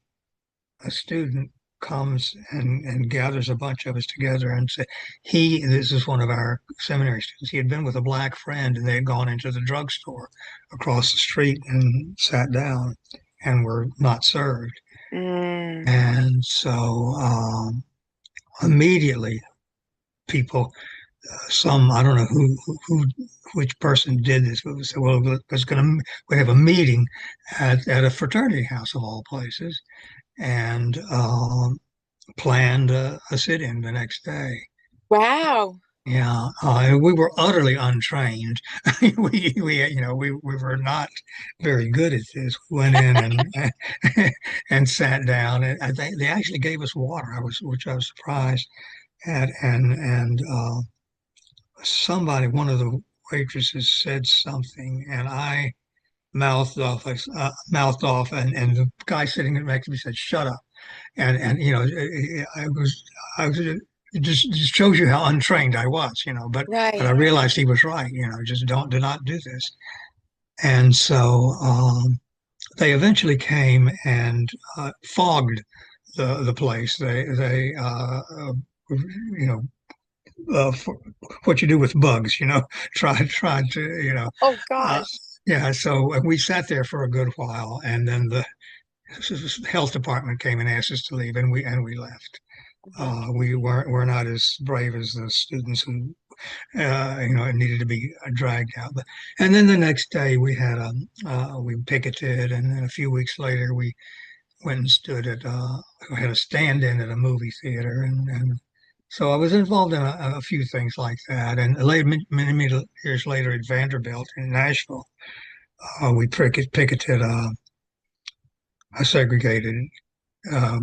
a student comes and gathers a bunch of us together and say this is one of our seminary students. He had been with a black friend and they had gone into the drugstore across the street and sat down and were not served. Mm. And so immediately people some I don't know who which person did this, but we said, well, we have a meeting at a fraternity house of all places, and planned a sit-in the next day. Wow. Yeah, we were utterly untrained. We were not very good at this. We went in and sat down, and I think they actually gave us water. Which I was surprised at, and one of the waitresses said something, and I mouthed off, and the guy sitting next to me said, "Shut up." And you know, I was it just shows you how untrained I was, you know. But I Right. realized he was right, you know. Just do not do this. And so they eventually came and fogged the place. You know, for what you do with bugs, you know, tried to, you know, Oh uh, gosh. yeah. So we sat there for a good while, and then the health department came and asked us to leave, and we left. Mhm. We're not as brave as the students who it needed to be dragged out. And then the next day we picketed, and then a few weeks later we went and stood at we had a stand-in at a movie theater, and so I was involved in a few things like that. And later, many years later at Vanderbilt in Nashville, we picketed a segregated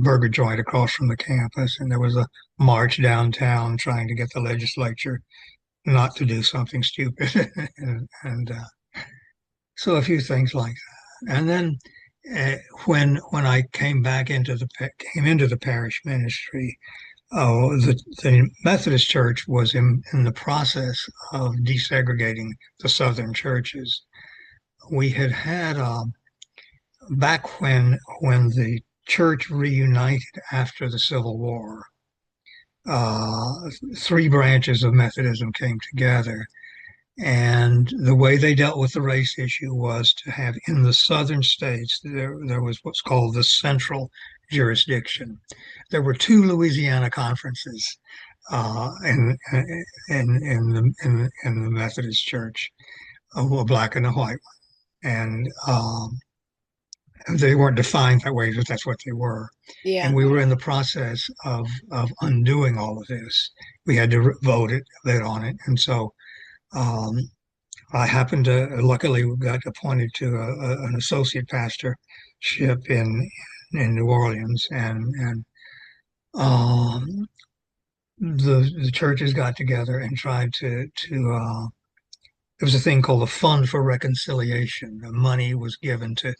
burger joint across from the campus, and there was a march downtown trying to get the legislature not to do something stupid, and so a few things like that. And then when I came into the parish ministry, the Methodist Church was in the process of desegregating the southern churches. We had back when the church reunited after the Civil War, three branches of Methodism came together, And the way they dealt with the race issue was to have in the southern states, there was what's called the central jurisdiction. There were two Louisiana conferences in the Methodist Church, a black and a white one. And they weren't defined that way, but that's what they were. And Yeah. we were in the process of undoing all of this. We had to vote on it. And so um, I happened to, luckily, got appointed to an associate pastorship in New Orleans, and um, the churches got together and tried to. There was a thing called the Fund for Reconciliation. The money was given to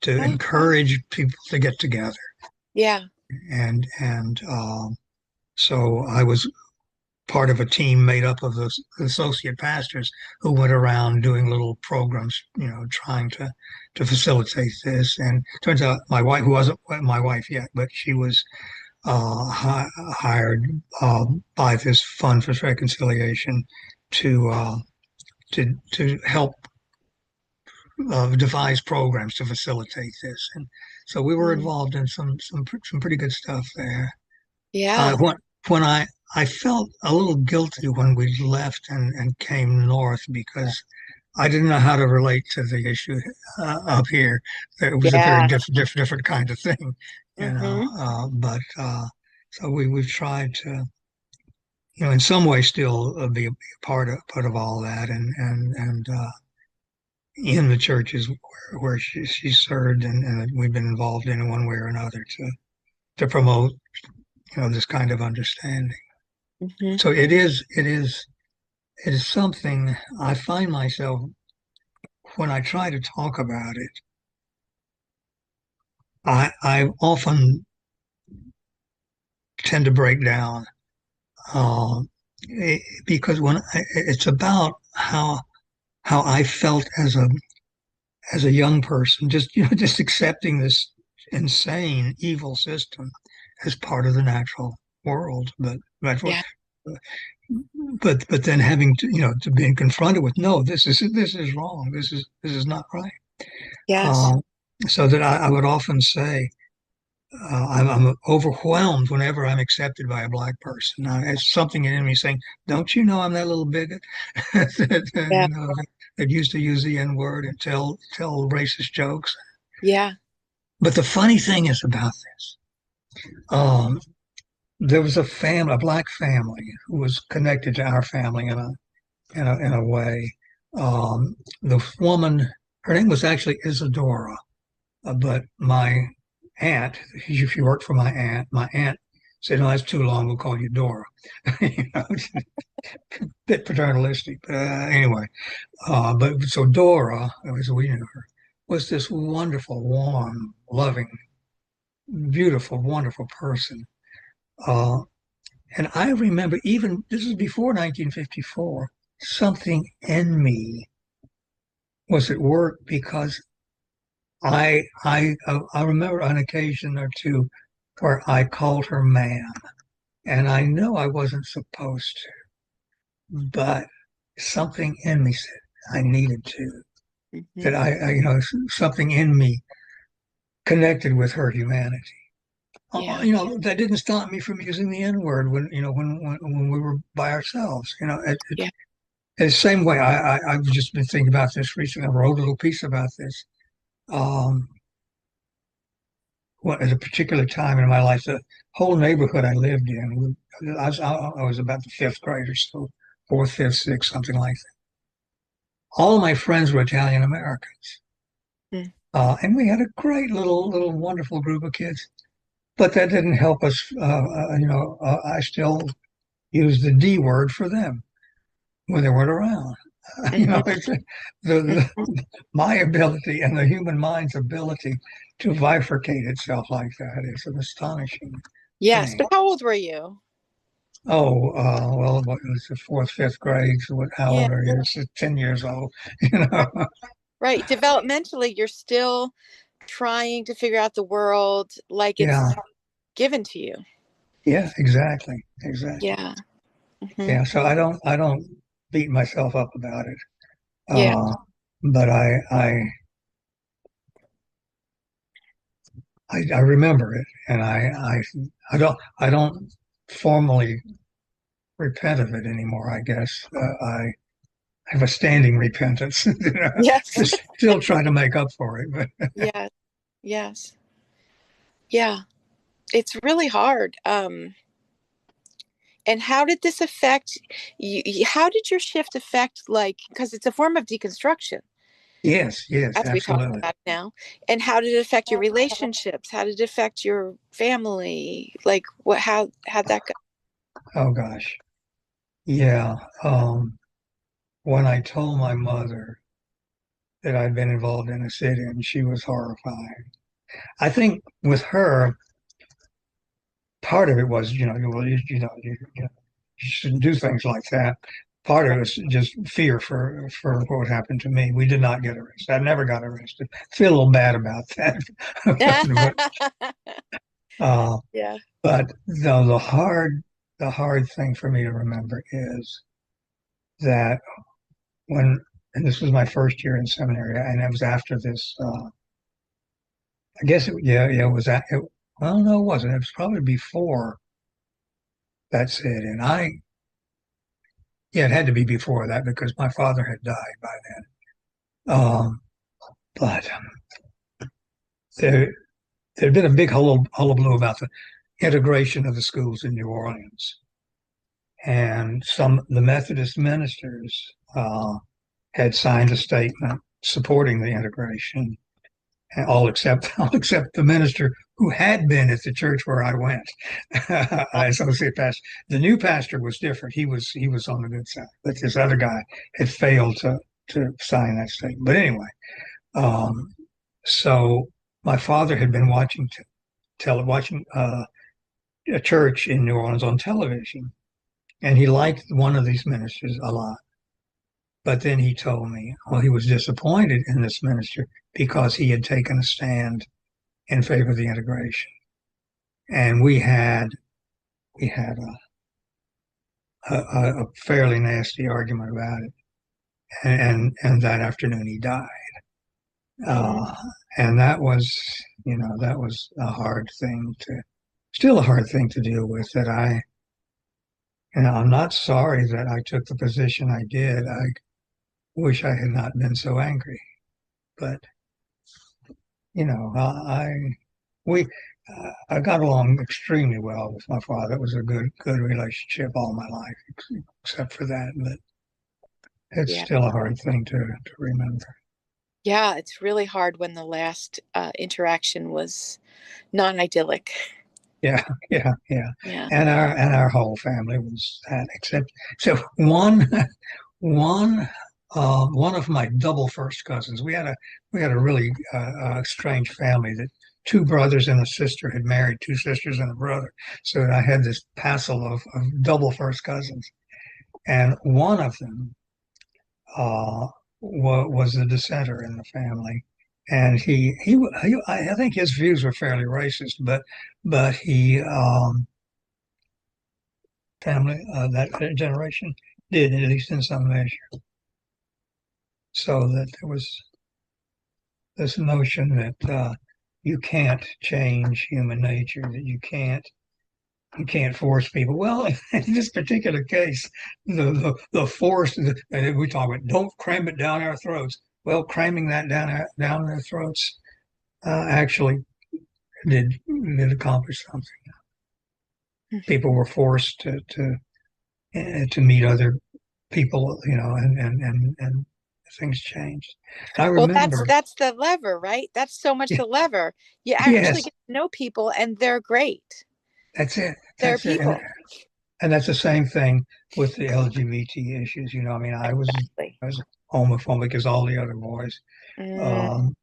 Oh, encourage people to get together, yeah. and so I was part of a team made up of the associate pastors who went around doing little programs, trying to facilitate this. And turns out my wife, who wasn't my wife yet, but she was hired by this Fund for Reconciliation to to help devise programs to facilitate this. And so we were Mm. involved in some pretty good stuff there. Yeah. When I felt a little guilty when we left and came north because I didn't know how to relate to the issue up here. It was a very Yeah. different kind of thing, Hmm. but so we've tried to, in some way still be a part of all that, and in the churches where she served, and we've been involved in one way or another to promote, this kind of understanding. Hmm. So it is something I find myself when I try to talk about it, I often tend to break down uh, because it's about how I felt as a young person, just just accepting this insane evil system as part of the natural world, Yeah. but then having to to being confronted with no, this is wrong, this is not right. Yes. Uh, so that I would often say, I'm overwhelmed whenever I'm accepted by a black person. It's something in me saying, "Don't you know I'm that little bigot that, Yeah. that used to use the N word and tell racist jokes?" Yeah. But the funny thing is about this, um, there was a black family who was connected to our family in a way. The woman, her name was actually Isadora. But my aunt, she worked for my aunt. My aunt said, "No, that's too long. We'll call you Dora." It's a bit paternalistic, but anyway. But so Dora, as we knew her, was this wonderful, warm, loving, beautiful, wonderful person. Uh, and I remember even this is before 1954. Something in me was at work because I remember an occasion or two where I called her ma'am, and I know I wasn't supposed to, but something in me said I needed to. That Hmm. something in me connected with her humanity. Yeah. That didn't stop me from using the N word when we were by ourselves. Yeah. The same way I've just been thinking about this recently. I wrote a little piece about this. Um, at a particular time in my life, the whole neighborhood I lived in, I was about the fifth grade or so, fourth, fifth, sixth, something like that. All of my friends were Italian Americans, Mm. and we had a great little wonderful group of kids. But that didn't help us. I still used the D word for them when they weren't around. Hmm. It's my ability and the human mind's ability to bifurcate itself like that is an astonishing Yes. thing. But how old were you? Oh, well, what was the fourth, fifth grade? So how Yeah. old are you? So 10 years old, Right. Right. Developmentally, you're still trying to figure out the world like Yeah, it's given to you. yeah, exactly, exactly. Yeah. Hmm. Yeah, so I don't. beating myself up about it. Yeah. Uh, but I remember it, and I don't formally repent of it anymore. I guess I have a standing repentance. Yes. Just still trying to make up for it. But Yes. Yes. Yeah. It's really hard. And how did this affect you? How did your shift affect, like, because it's a form of deconstruction, yes, yes, as we talk absolutely. about now. And how did it affect your relationships? How did it affect your family? Like, what, how'd that go? Oh gosh, yeah. When I told my mother that I'd been involved in a sit-in, she was horrified. I think with her, part of it was, well, you shouldn't do things like that. Part of it Right. was just fear for what would happen to me. We did not get arrested. I never got arrested. Feel a little bad about that, but uh, Yeah. but the hard thing for me to remember is that when and this was my first year in seminary, and it was after this. I guess yeah, it was. Well, no, it wasn't. It was probably before that's it. And yeah, it had to be before that because my father had died by then. But there, there'd been a big hullabaloo about the integration of the schools in New Orleans. And the Methodist ministers had signed a statement supporting the integration, all except the minister who had been at the church where I went, associate pastor. The new pastor was different. He was on the good side, but this other guy had failed to sign that statement. But anyway, um, so my father had been watching a church in New Orleans on television, and he liked one of these ministers a lot. But then he told me, well, he was disappointed in this minister because he had taken a stand in favor of the integration. And we had a fairly nasty argument about it. And that afternoon he died. Mm, Uh, and that was still a hard thing to deal with. I'm not sorry that I took the position I did. I wish I had not been so angry. But we I got along extremely well with my father. It was a good relationship all my life, except for that. But it's yeah. still a hard thing to remember. Yeah, it's really hard when the last interaction was non-idyllic. Yeah, yeah, yeah. Yeah. And our whole family was that, except so one one of my double first cousins. We had a really strange family that two brothers and a sister had married two sisters and a brother. So I had this passel of double first cousins, and one of them uh, was the dissenter in the family, and I think his views were fairly racist, but he family that generation did, at least in some measure, so that there was this notion that you can't change human nature, that you can't force people. Well, in this particular case, the force, and we talk about don't cram it down our throats. Well, cramming that down their throats actually did accomplish something. People were forced to meet other people, and things changed. I Well, that's remember, that's the lever, right? That's so much yeah, the lever. You actually yes, get to know people and they're great. that's it, They're that's it, and people. and that's the same thing with the LGBT issues. I mean, Exactly. I was homophobic as all the other boys, Mm, um,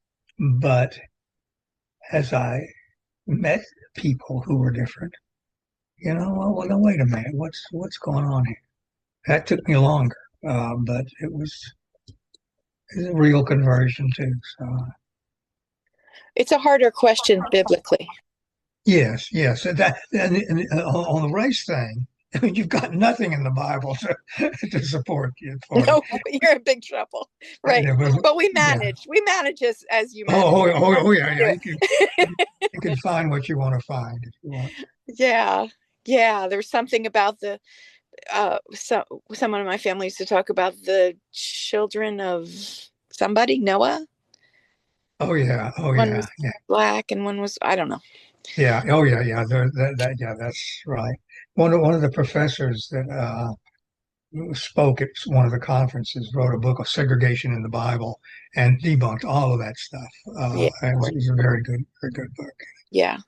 but as I met people who were different, well, no, wait a minute, what's going on here? That took me longer, but it was a real conversion too. So it's a harder question biblically. yes, yes, and on the race thing. I mean, you've got nothing in the Bible to support you for it. No, you're in big trouble. And Right. it was, But we yeah. manage. We manage as Oh, humanity. oh, oh, We'll oh, yeah, yeah. do it. You can find what you want to find if you want. Yeah. Yeah. There's something about the so someone in my family used to talk about the children of somebody, Noah. Oh, yeah. Oh, One yeah. was Yeah. black and one was, I don't know. Yeah. Oh, yeah. Yeah. Yeah, that's right. One of the professors that spoke at one of the conferences wrote a book of segregation in the Bible and debunked all of that stuff. Yeah. It was a very good book. Yeah.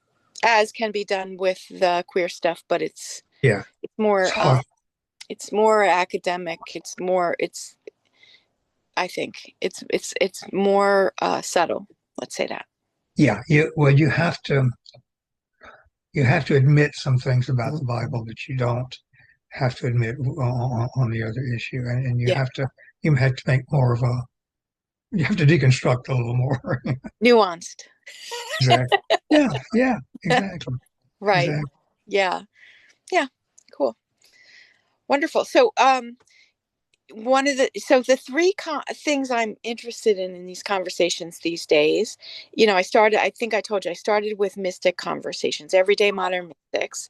As can be done with the queer stuff, but Yeah. it's It's more hard. it's more academic. It's I think it's more subtle. Let's say that. Yeah. You have to admit some things about the Bible that you don't have to admit on the other issue, and Yeah. you have to make more of a you have to deconstruct a little more. Nuanced. Exactly. Yeah. Yeah. Exactly. Right. Exactly. Yeah. Yeah. Cool. Wonderful. So one of the three things I'm interested in these conversations these days, I think I told you I started with mystic conversations, everyday modern mystics,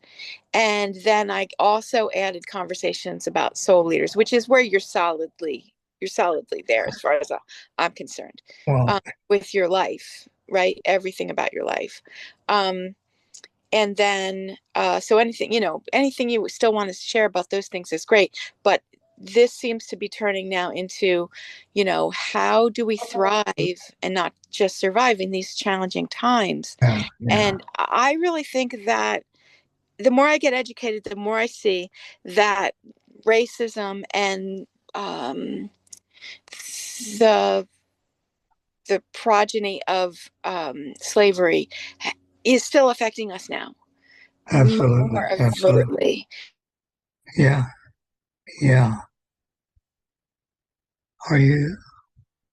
and then I also added conversations about soul leaders, which is where you're solidly there as far as I'm concerned, Well, um, with your life, right? Everything about your life. And then so anything you still want to share about those things is great, but this seems to be turning now into, how do we thrive and not just survive in these challenging times. yeah, yeah, And I really think that the more I get educated, the more I see that racism and um, the the progeny of slavery is still affecting us now absolutely, more absolutely. overtly. Yeah, yeah. Are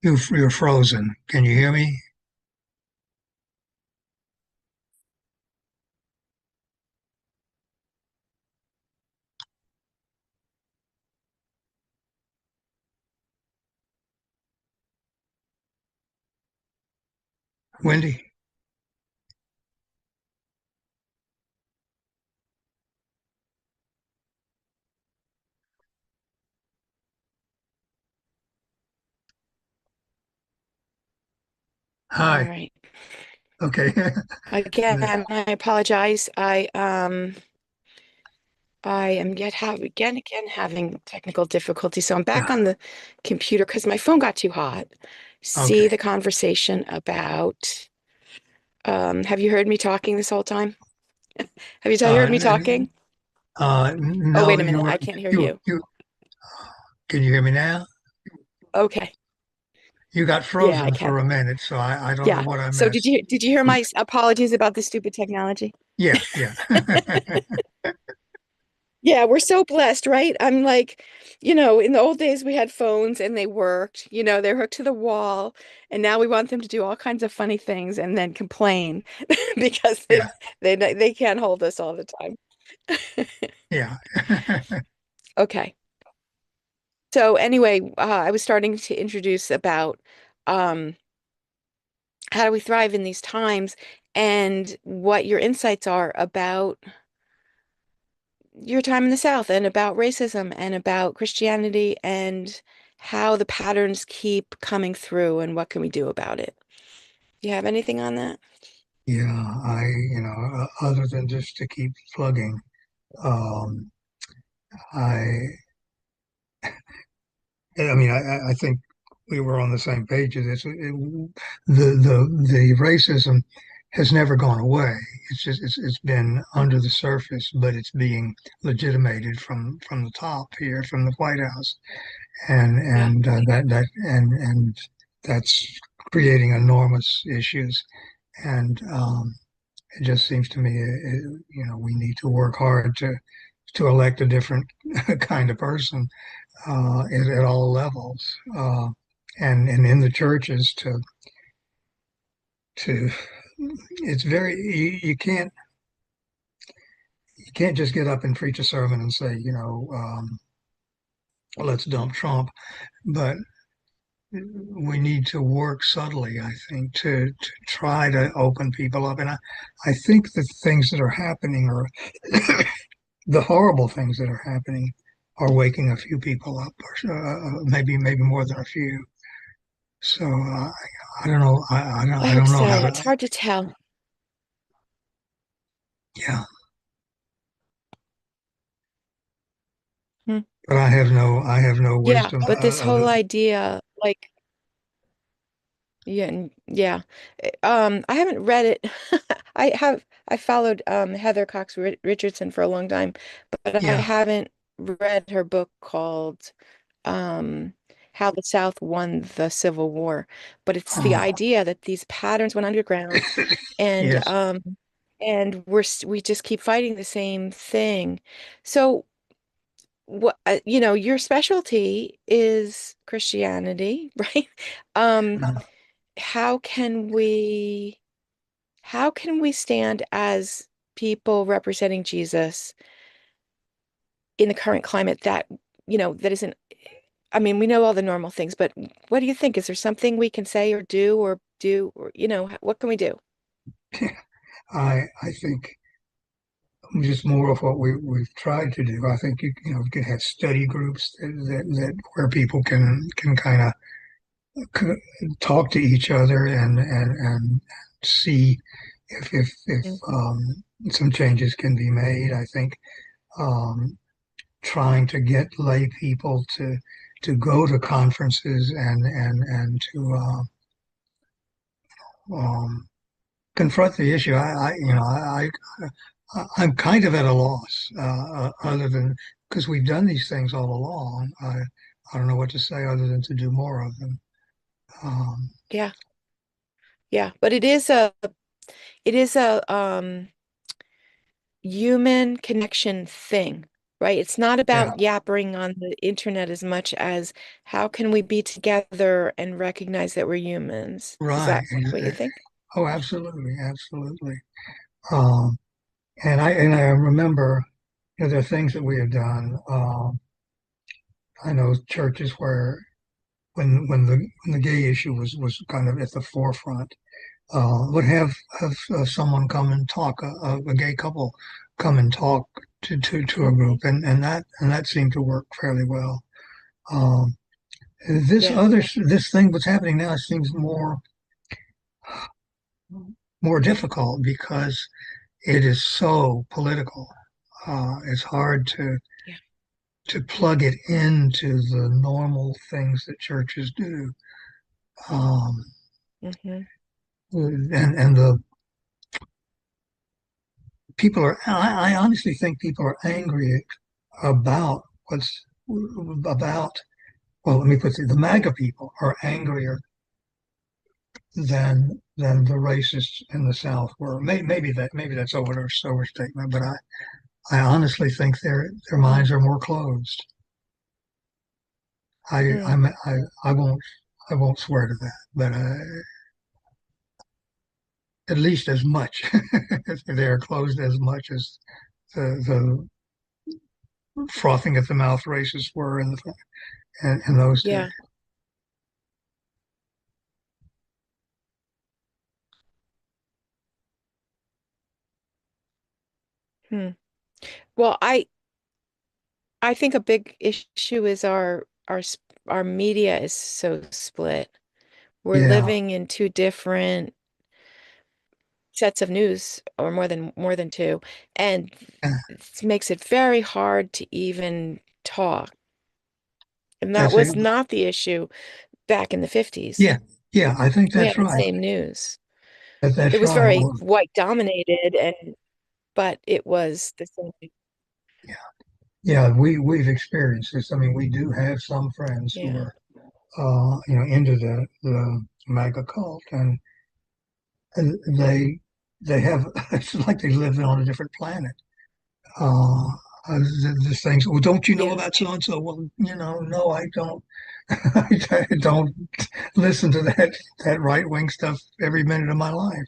you're frozen? Can you hear me, Wendy? All Hi. right. Okay. Again, I apologize. I am again having technical difficulty. So I'm back Yeah. on the computer because my phone got too hot. See Okay. the conversation about have you heard me talking this whole time? Have you heard me talking? Oh, No, wait a minute. I can't hear you you. you. Can you hear me now? Okay. You got Yeah, I frozen can. for a minute, so I don't know Yeah. what I So did missed. you hear my apologies about the stupid technology? Yeah, yeah. Yeah, we're so blessed, right? I'm like, in the old days we had phones and they worked, they're hooked to the wall, and now we want them to do all kinds of funny things and then complain because Yeah, they can't hold us all the time. yeah. Okay. So anyway, I was starting to introduce about um, how do we thrive in these times and what your insights are about your time in the South and about racism and about Christianity and how the patterns keep coming through and what can we do about it. Do you have anything on that? Yeah, other than just to keep plugging, um, I, I think we were on the same page of this. The racism has never gone away. It's been under the surface, but it's being legitimated from the top here, from the White House, Yeah. and that's creating enormous issues. And it just seems to me, we need to work hard to elect a different kind of person at all levels, and in the churches to it's very you can't you can't just get up and preach a sermon and say, let's dump Trump, but we need to work subtly, I think, to try to open people up. And I think the things that are happening are the horrible things that are happening are waking a few people up, or maybe more than a few. So I don't know. I I hope don't know how so. to. It's hard to tell. Yeah, Hmm. but I have no Yeah, wisdom. but this whole idea, like, yeah, yeah. I haven't read it. I followed Heather Cox Richardson for a long time, but I Yeah. haven't read her book called um How the South Won the Civil War. But it's the Oh, idea that these patterns went underground and yes. we just keep fighting the same thing. So what your specialty is Christianity, right? Um how can we how can we stand as people representing Jesus in the current climate that, that isn't, I mean, we know all the normal things, but what do you think? Is there something we can say or do, or, what can we do? I think just more of what we've tried to do. I think you can have study groups that where people can kind of talk to each other and see if Mm, some changes can be made. I think um, trying to get lay people to go to conferences and to um, confront the issue. I'm kind of at a loss, other than because we've done these things all along. I don't know what to say other than to do more of them. Um, yeah, yeah, but it is a human connection thing, right? It's not yeah, about yappering on the internet as much as how can we be together and recognize that we're humans? Is right. that what you think? Oh, absolutely, absolutely. Um, and I remember, there are things that we have done. I know churches where when the gay issue was kind of at the forefront, would have someone come and talk, a gay couple come and talk to a Mhm. group, and that seemed to work fairly well. Um, Yeah. this thing what's happening now seems more difficult because it is so political. It's hard Yeah. to plug it into the normal things that churches do. Um, Hmm. and the people are, I honestly think people are angry about what's about, well, let me put it, the MAGA people are angrier than the racists in the South were. Maybe that's overstatement, but I honestly think their minds are more closed. I Mm. I'm I won't swear to that, but at least as much they are closed as much as the frothing at the mouth racists were in those days. Yeah. Hmm. Well, I think a big issue is our media is so split. We're Yeah, living in two different sets of news, or more than two, and yeah, it makes it very hard to even talk. And that that's it. was not the issue back in the 50s. Yeah, yeah, I think We that's had the right. same news. It That's was right. very Well, white dominated, but it was the same. yeah, yeah, we've experienced this. I mean, we do have some friends who Yeah. are into the MAGA cult, and they have it's like they live on a different planet. Uh, this thing's, well, don't you know Yeah. about so and so? Well, no, I don't. I don't listen to that right wing stuff every minute of my life.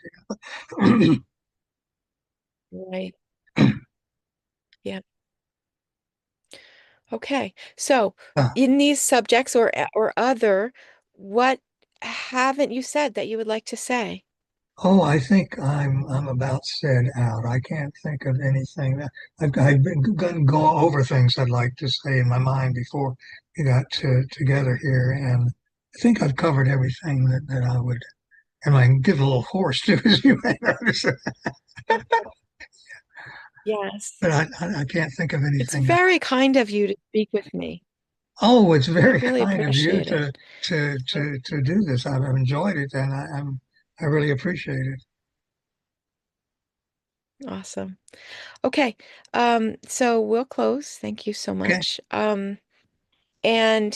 Right. Okay. So Uh, in these subjects or other, what haven't you said that you would like to say? oh, I think I'm about said out. I can't think of anything. I've been going to go over things I'd like to say in my mind before we got together here, and I think I've covered everything that I would. And I can get a little hoarse too, as you may notice. Yes. But I can't think of It's anything. very kind of you to speak with me. Oh, it's I very really kind of you appreciate it. to do this. I've enjoyed it, and I really appreciate it. Awesome. Okay. So we'll close. Thank you so Okay. much. And